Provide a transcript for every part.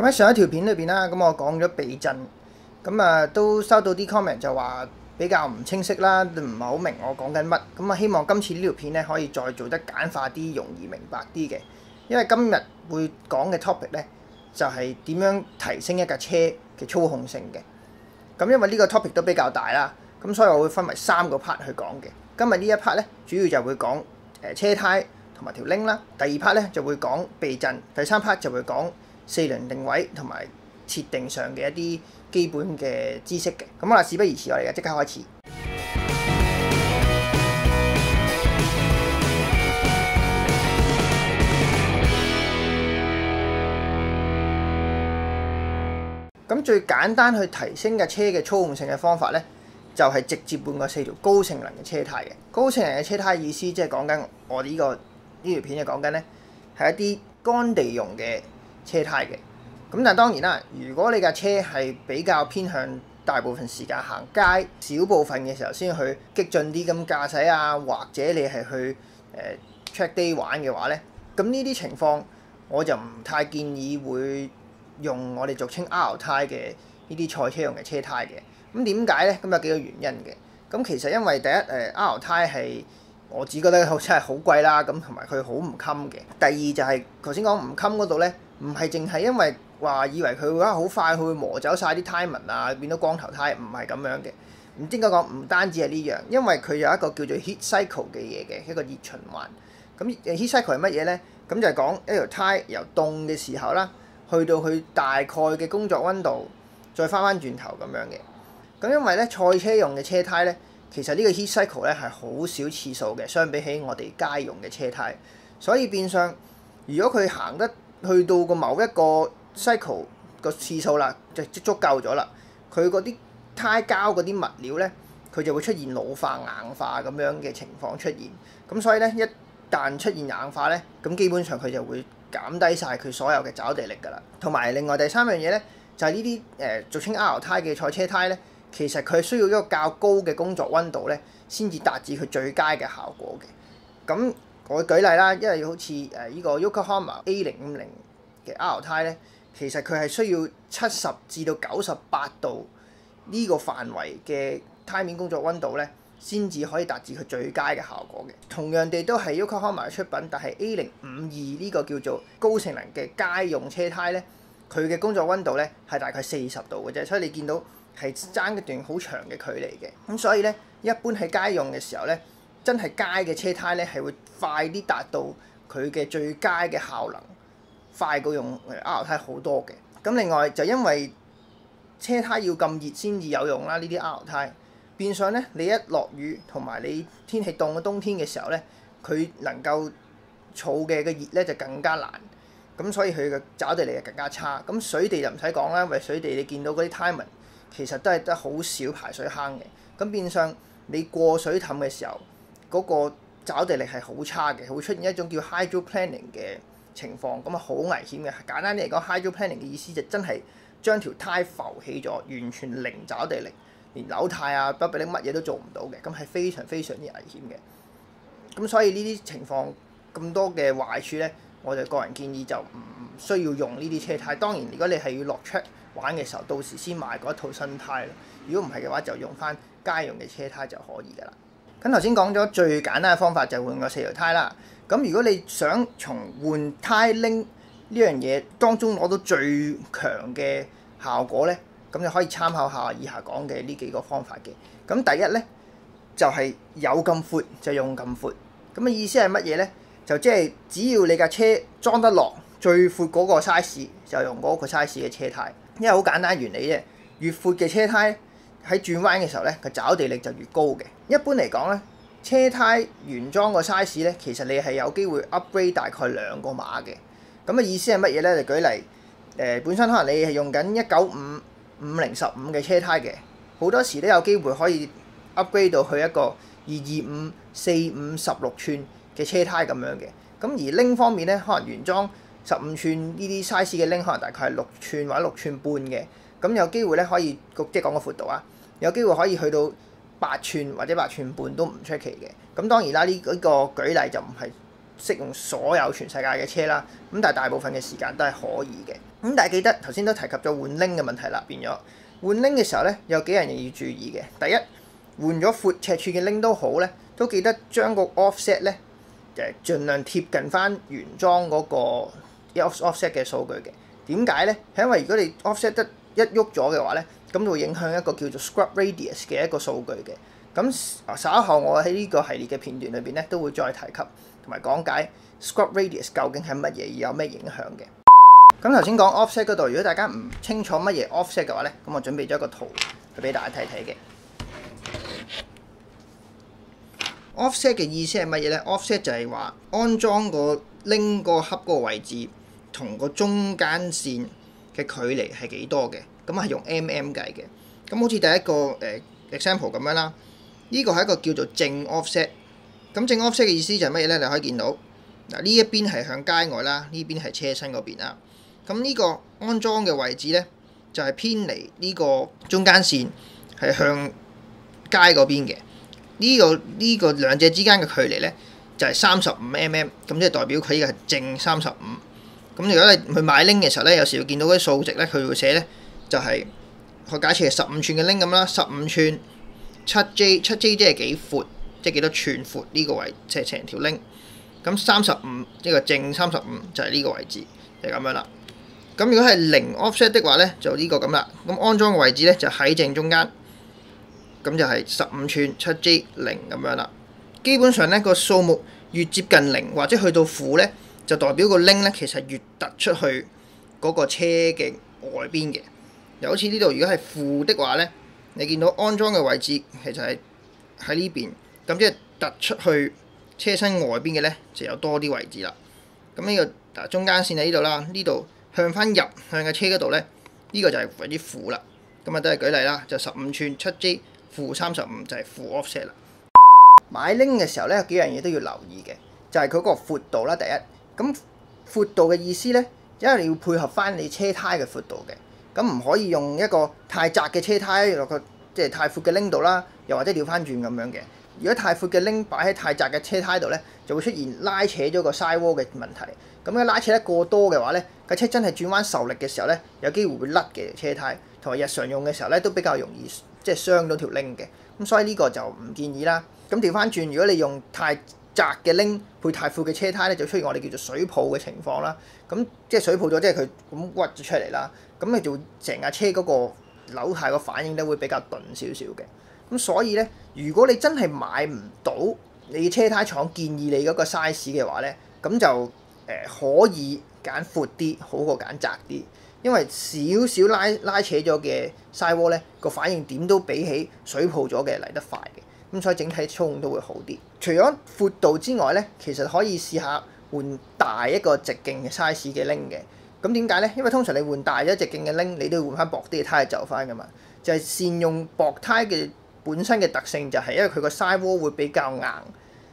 咁喺上一條片裏邊啦，咁我講咗避震，咁都收到啲 comment 就話比較唔清晰啦，唔係好明我講緊乜。咁希望今次呢條片咧可以再做得簡化啲，容易明白啲嘅。因為今日會講嘅 topic 咧就係點樣提升一架車嘅操控性嘅。咁因為呢個 topic 都比較大啦，咁所以我會分為3個 part 去講嘅。今日呢一 part 咧主要就會講車胎同埋條鈴啦，第2 part 咧就會講避震，第3 part 就會講4輪定位同埋設定上嘅一啲基本嘅知識嘅。咁好啦，事不宜遲，我哋而家即刻開始。咁最簡單去提升架車嘅操控性嘅方法咧，就係直接換個4條高性能嘅車胎嘅。高性能嘅車胎意思即係講緊我哋呢條片就講緊咧係一啲乾地用嘅車胎嘅。咁但係當然啦，如果你架車係比較偏向大部分時間行街，少部分嘅時候先去激進啲咁駕駛啊，或者你係去track day 玩嘅話咧，咁呢啲情況我就唔太建議會用我哋俗稱 R 胎嘅呢啲賽車用嘅車胎嘅。咁點解咧？咁有幾個原因嘅。咁其實因為第一R 胎係我只覺得真係好貴啦，咁同埋佢好唔襟嘅。第二就係頭先講唔襟嗰度咧，唔係淨係因為話以為佢會好快，佢會磨走晒啲胎紋啊，變到光頭胎，唔係咁樣嘅。唔應該講唔單止係呢樣，因為佢有一個叫做 heat cycle 嘅嘢嘅，一個熱循環。咁heat cycle 係乜嘢咧？咁就係講一條胎由凍嘅時候啦，去到佢大概嘅工作溫度，再翻轉頭咁樣嘅。咁因為咧賽車用嘅車胎咧，其實呢個 heat cycle 咧係好少次數嘅，相比起我哋家用嘅車胎，所以變相如果佢行得去到個某一個 cycle 個次數啦，就足夠咗啦，佢嗰啲胎膠嗰啲物料咧，佢就會出現老化硬化咁樣嘅情況出現。咁所以咧，一旦出現硬化咧，咁基本上佢就會減低晒佢所有嘅抓地力㗎啦。同埋另外第3樣嘢咧，就係呢啲俗稱 R 胎嘅賽車胎咧，其實佢需要一個較高嘅工作溫度咧，先至達至佢最佳嘅效果嘅。咁我舉例啦，因為好似呢個 Yokohama A050嘅 R 胎咧，其實佢係需要70至到98度呢個範圍嘅胎面工作溫度咧，先至可以達至佢最佳嘅效果嘅。同樣地都係 Yokohama 嘅出品，但係 A052呢個叫做高性能嘅家用車胎咧，佢嘅工作溫度咧係大概40度嘅啫，所以你見到係爭一段好長嘅距離嘅。咁所以咧，一般喺街用嘅時候咧，真係街嘅車胎咧係會快啲達到佢嘅最佳嘅效能，快過用R 胎好多嘅。咁另外就因為車胎要咁熱先至有用啦，呢啲 R 胎變相咧，你一落雨同埋你天氣凍嘅冬天嘅時候咧，佢能夠儲嘅熱咧就更加難，咁所以佢嘅抓地力就更加差。咁水地就唔使講啦，因為水地你見到嗰啲胎紋其實都係得好少排水坑嘅，咁變相你過水氹嘅時候，嗰個抓地力係好差嘅，會出現一種叫 hydroplaning 嘅情況，咁好危險嘅。簡單啲嚟講 hydroplaning 嘅意思就真係將條胎浮起咗，完全零抓地力，連扭軚啊、不比拎乜嘢都做唔到嘅，咁係非常非常之危險嘅。咁所以呢啲情況咁多嘅壞處咧，我就個人建議就唔需要用呢啲車胎。當然，如果你係要落 track 玩嘅時候，到時先買嗰一套新胎咯。如果唔係嘅話，就用翻家用嘅車胎就可以㗎啦。咁頭先講咗最簡單嘅方法就係換個4條胎啦。咁如果你想從換胎鈴呢樣嘢當中攞到最強嘅效果咧，咁就可以參考下以下講嘅呢幾個方法嘅。咁第一咧就係有咁闊就用咁闊。咁嘅意思係乜嘢咧？就即係只要你架車裝得落最闊嗰個 size，就用嗰個 size 嘅車胎。因為好簡單原理啫，越闊嘅車胎喺轉彎嘅時候咧，佢抓地力就越高嘅。一般嚟講咧，車胎原裝個 size 咧，其實你係有機會 upgrade 大概2個碼嘅。咁嘅意思係乜嘢咧？就舉例本身可能你係用緊195、5015嘅車胎嘅，好多時都有機會可以 upgrade 到去一個225、45、16寸嘅車胎咁樣嘅。咁而鈴方面咧，可能原裝15寸呢啲 size 嘅鈴，可能大概係6寸或者6寸半嘅。咁有機會咧可以即係講個闊度啊，有機會可以去到8寸或者8寸半都唔出奇嘅。咁當然啦，呢個舉例就唔係適用所有全世界嘅車啦。咁但係大部分嘅時間都係可以嘅。咁但係記得頭先都提及咗換鈴嘅問題啦，變咗換鈴嘅時候咧，有幾樣嘢要注意嘅。第一，換咗闊尺寸嘅鈴都好咧，都記得將個 offset 咧盡量貼近翻原裝嗰個 offset 嘅數據嘅。點解咧？係因為如果你 offset 得一喐咗嘅話咧，咁會影響一個叫做 scrub radius 嘅一個數據嘅。咁稍後我喺呢個系列嘅片段裏邊咧，都會再提及同埋講解 scrub radius 究竟係乜嘢，而有咩影響嘅。咁頭先講 offset 嗰度，如果大家唔清楚乜嘢 offset 嘅話咧，咁我準備咗一個圖去俾大家睇睇嘅。offset 嘅意思係乜嘢咧？ offset 就係話安裝個鈴個盒嗰個位置同個中間線嘅距離係幾多嘅，咁係用 mm 計嘅。咁好似第一個example 咁樣啦，呢個係一個叫做正 offset。咁正 offset 嘅意思就係乜嘢咧？你可以見到嗱，呢一邊係向街外啦，呢邊係車身嗰邊啦。咁呢個安裝嘅位置咧，就係偏離呢個中間線係向街嗰邊嘅。呢個兩者之間嘅距離咧，就係35 mm， 咁即係代表佢呢個係正35。咁如果你去買鈴嘅時候咧，有時會見到嗰啲數值咧，佢會寫咧就係我假設係15寸嘅鈴咁啦，15寸7J 即係幾闊，即係幾多寸闊呢個位，即係成條鈴。咁35呢個正35就係呢個位置，就係咁樣啦。咁如果係零 offset 的話咧，就呢個咁啦。咁安裝嘅位置咧就喺正中間，咁就係15寸7J 0咁樣啦。基本上咧個數目越接近0或者去到負咧，就代表個鈴咧其實越突出去嗰個車嘅外邊嘅。又好似呢度，如果係負的話咧，你見到安裝嘅位置其實係喺呢邊，咁即係突出去車身外邊嘅咧就有多啲位置啦。咁呢個中間線喺呢度啦，呢度向翻入向嘅車嗰度咧，呢個就係為之負啦。咁啊都係舉例啦，就15寸7J 負35就係負 offset 啦。買鈴嘅時候咧，有幾樣嘢都要留意嘅，就係佢嗰個闊度啦。第一，咁闊度嘅意思咧，因為你要配合翻你車胎嘅闊度嘅，咁唔可以用一個太窄嘅車胎落個即係太闊嘅鈴度啦，又或者調翻轉咁樣嘅。如果太闊嘅鈴擺喺太窄嘅車胎度咧，就會出現拉扯咗個 sidewall 嘅問題。咁樣拉扯得過多嘅話咧，架車真係轉彎受力嘅時候咧，有機會會甩嘅車胎，同埋日常用嘅時候咧都比較容易即係傷到條鈴嘅。咁所以呢個就唔建議啦。咁調翻轉，如果你用太窄嘅鈴配太闊嘅車胎咧，就出現我哋叫做水泡嘅情況啦。咁即係水泡咗，即係佢咁屈咗出嚟啦。咁你就成架車嗰個扭軚個反應咧會比較鈍少少嘅。咁所以咧，如果你真係買唔到你車胎廠建議你嗰個 size 嘅話咧，咁就可以揀闊啲，好過揀窄啲。因為少少拉扯咗嘅 sidewall 咧，個反應點都比起水泡咗嘅嚟得快嘅。咁所以整體操控都會好啲。除咗闊度之外咧，其實可以試下換大一個直徑嘅 size 嘅鈴嘅。咁點解咧？因為通常你換大咗直徑嘅鈴，你都要換翻薄啲嘅胎就翻噶嘛。就係善用薄胎嘅本身嘅特性，就係因為佢個 sidewall 會比較硬，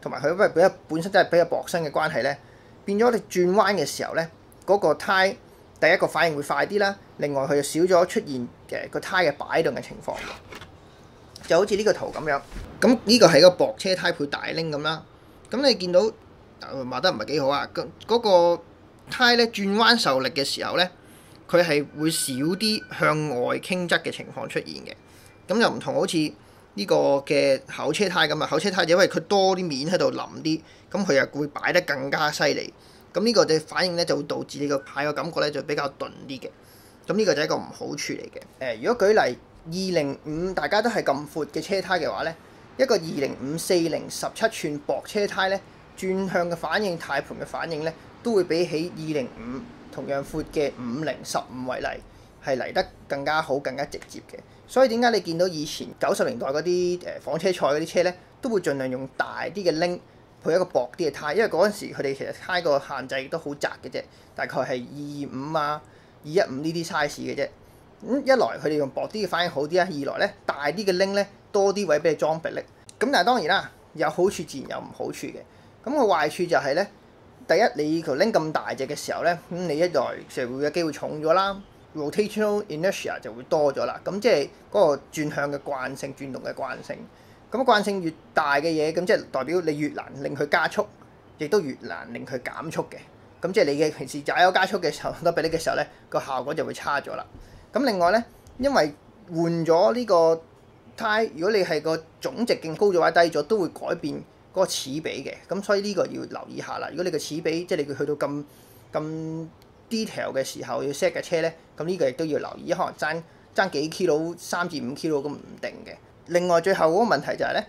同埋佢因為本身真係比較薄身嘅關係咧，變咗你轉彎嘅時候咧，嗰個胎第一個反應會快啲啦。另外佢就少咗出現個胎嘅擺動嘅情況嘅。就好似呢個圖咁樣，咁呢個係個薄車胎配大鈴咁啦。咁你見到畫得唔係幾好啊？嗰個胎咧轉彎受力嘅時候咧，佢係會少啲向外傾側嘅情況出現嘅。咁又唔同好似呢個嘅厚車胎咁啊，厚車胎就因為佢多啲面喺度淋啲，咁佢又會擺得更加犀利。咁呢個嘅反應咧就會導致你個軚嘅感覺咧就比較鈍啲嘅。咁呢個就係一個唔好處嚟嘅。如果舉例205大家都係咁闊嘅車胎嘅話咧，一個205、40、17寸薄車胎咧，轉向嘅反應、軚盤嘅反應咧，都會比起205同樣闊嘅50、15為例，係嚟得更加好、更加直接嘅。所以點解你見到以前90年代嗰啲房車賽嗰啲車咧，都會盡量用大啲嘅鈴配一個薄啲嘅胎，因為嗰陣時佢哋其實胎個限制都好窄嘅啫，大概係225啊、215呢啲 size 嘅啫。咁一來佢哋用薄啲嘅反應好啲啊，二來咧大啲嘅鈴咧多啲位俾你裝迫力。咁但係當然啦，有好處自然有唔好處嘅。咁個壞處就係咧，第一你條鈴咁大隻嘅時候咧，咁你一來就會有機會重咗啦 ，rotational inertia 就會多咗啦。咁即係嗰個轉向嘅慣性、轉動嘅慣性。咁慣性越大嘅嘢，咁即係代表你越難令佢加速。亦都越難令佢減速嘅。咁即係你嘅平時踩油加速嘅時候，多比例嘅時候咧，個效果就會差咗啦。咁另外咧，因為換咗呢個胎，如果你係個總直徑高咗或者低咗，都會改變嗰個齒比嘅。咁所以呢個要留意下啦。如果你個齒比即係你去到咁 detail 嘅時候要 set 嘅車咧，咁呢個亦都要留意，可能爭幾 kilo 3至5 kilo 咁唔定嘅。另外最後嗰個問題就係咧，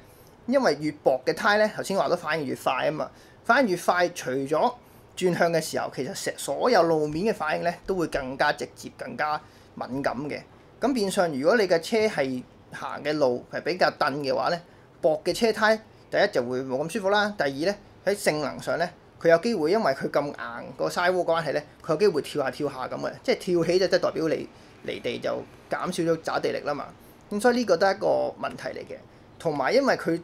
因為越薄嘅胎咧，頭先話都反應越快啊嘛，反應越快，除咗轉向嘅時候，其實所有路面嘅反應咧都會更加直接、更加敏感嘅。咁變相如果你嘅車係行嘅路係比較蹬嘅話咧，薄嘅車胎第一就會冇咁舒服啦，第二咧喺性能上咧，佢有機會因為佢咁硬個 sidewall 關係咧，佢有機會跳下跳下咁嘅，即係跳起就即係代表你離地就減少咗抓地力啦嘛。咁所以呢個都係一個問題嚟嘅。同埋因為佢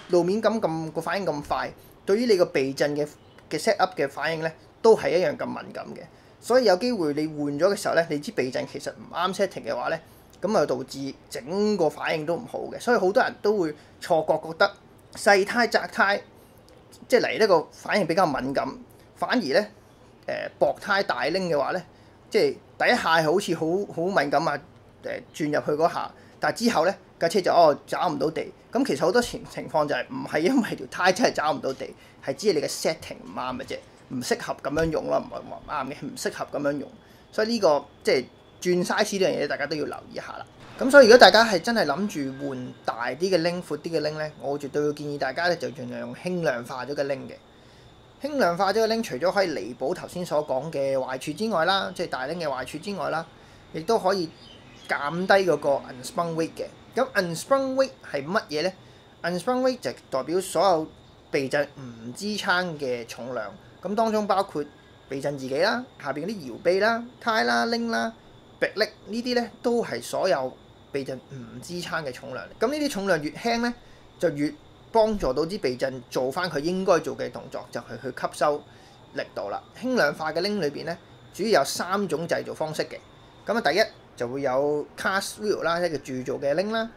路面咁個反應咁快，對於你個避震嘅 set up 嘅反應咧，都係一樣咁敏感嘅。所以有機會你換咗嘅時候咧，你知避震其實唔啱 setting 嘅話咧，咁啊導致整個反應都唔好嘅。所以好多人都會錯覺得細胎窄胎即係嚟呢個反應比較敏感，反而咧薄胎大拎嘅話咧，即係第一下係好似好敏感啊，轉入去嗰下，但係之後咧架車就抓唔到地。咁其實好多情況就係唔係因為條胎真係抓唔到地，係只係你嘅 setting 唔啱嘅啫，唔適合咁樣用咯，唔係話唔啱嘅，唔適合咁樣用。所以呢個即係轉 size 呢樣嘢，大家都要留意一下啦。咁所以如果大家係真係諗住換大啲嘅拎、闊啲嘅拎咧，我絕對會建議大家咧就盡量用輕量化咗嘅拎嘅。輕量化咗嘅拎，除咗可以彌補頭先所講嘅壞處之外啦，即係大拎嘅壞處之外啦，亦都可以減低嗰個 unsprung weight 嘅。咁 unsprung weight 係乜嘢咧 ？unsprung weight 就代表所有避震唔支撐嘅重量，咁當中包括避震自己啦、下邊嗰啲搖臂啦、胎啦、拎啦、迫力呢啲咧，都係所有避震唔支撐嘅重量。咁呢啲重量越輕咧，就越幫助到啲避震做翻佢應該做嘅動作，就係去吸收力度啦。輕量化嘅拎裏邊咧，主要有3種製造方式嘅。咁啊，第一就會有 cast wheel 啦，一個鑄造嘅拎啦。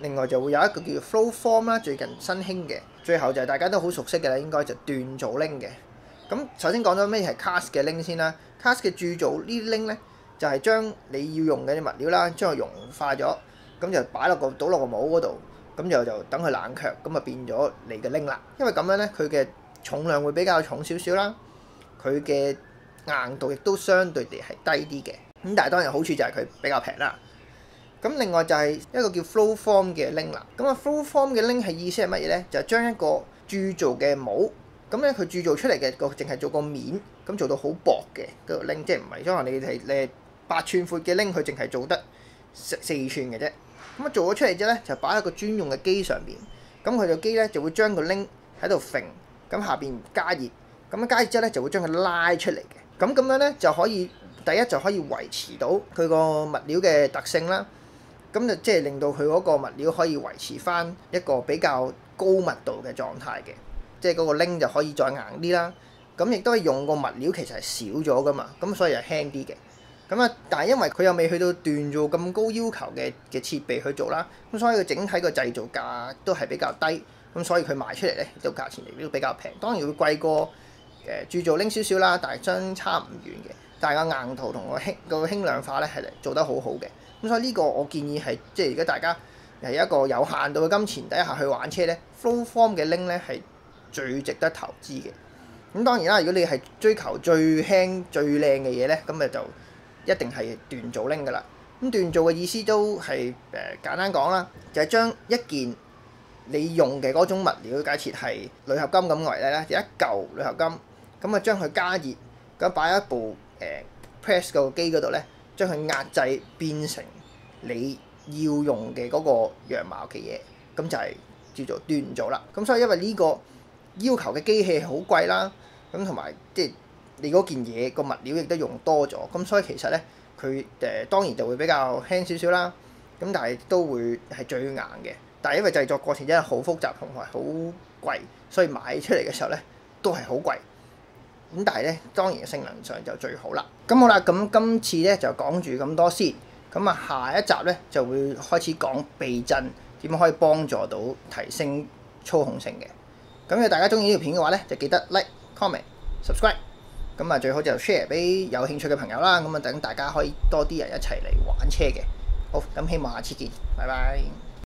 另外就會有一個叫做 flow form 啦，最近新興嘅。最後就係大家都好熟悉嘅啦，應該就鍛造拎嘅。咁首先講咗咩係 cast 嘅拎先啦。cast 嘅鑄造呢啲拎咧，就係將你要用嘅啲物料啦，將佢溶化咗，咁就擺落倒落個模嗰度，咁就等佢冷卻，咁就變咗你嘅拎啦。因為咁樣咧，佢嘅重量會比較重少少啦，佢嘅硬度亦都相對地係低啲嘅。咁但係當然好處就係佢比較平啦。咁另外就係一個叫 flow form 嘅拎啦。咁啊 flow form 嘅拎係意思係乜嘢咧？就係將一個鑄造嘅模，咁咧佢鑄造出嚟嘅個淨係做個面，咁做到好薄嘅個拎，即係唔係因為你8寸闊嘅拎，佢淨係做得4寸嘅啫。咁啊做咗出嚟之後咧，就擺喺個專用嘅機上邊。咁佢個機咧就會將個拎喺度揈，咁下邊加熱，咁加熱之後咧就會將佢拉出嚟嘅。咁樣咧就可以第一就可以維持到佢個物料嘅特性啦。咁就即係令到佢嗰個物料可以維持翻一個比較高密度嘅狀態嘅，即係嗰個拎就可以再硬啲啦。咁亦都係用個物料其實係少咗噶嘛，咁所以係輕啲嘅。咁啊，但係因為佢又未去到鍛造咁高要求嘅設備去做啦，咁所以佢整體個製造價都係比較低，咁所以佢賣出嚟咧都價錢嚟都比較平。當然會貴過鑄造拎少少啦，但係相差唔遠嘅。但係個硬度同個輕量化咧係做得好好嘅。咁所以呢個我建議係即係而家大家係一個有限度嘅金錢底下去玩車咧 ，flow form 嘅拎咧係最值得投資嘅。咁當然啦，如果你係追求最輕最靚嘅嘢咧，咁咪就一定係鍛造拎噶啦。咁鍛造嘅意思都係簡單講啦，就係將一件你用嘅嗰種物料，假設係鋁合金咁為例啦，有一嚿鋁合金，咁啊將佢加熱，咁擺喺一部press 個機嗰度咧，將佢壓製變成你要用嘅嗰個樣貌嘅嘢，咁就係叫做鍛造啦。咁所以因為呢個要求嘅機器係好貴啦，咁同埋即係你嗰件嘢個物料亦都用多咗，咁所以其實咧佢當然就會比較輕少少啦。咁但係都會係最硬嘅。但係因為製作過程真係好複雜同埋好貴，所以買出嚟嘅時候咧都係好貴。咁但係咧當然性能上就最好啦。咁好啦，咁今次咧就講住咁多先。咁啊下一集咧就會開始講避震點樣可以幫助到提升操控性嘅。咁如果大家中意呢條片嘅話咧，就記得 like、comment、subscribe。咁啊，最好就 share 俾有興趣嘅朋友啦。咁啊，等大家可以多啲人一齊嚟玩車嘅。好，咁希望下次見，拜拜。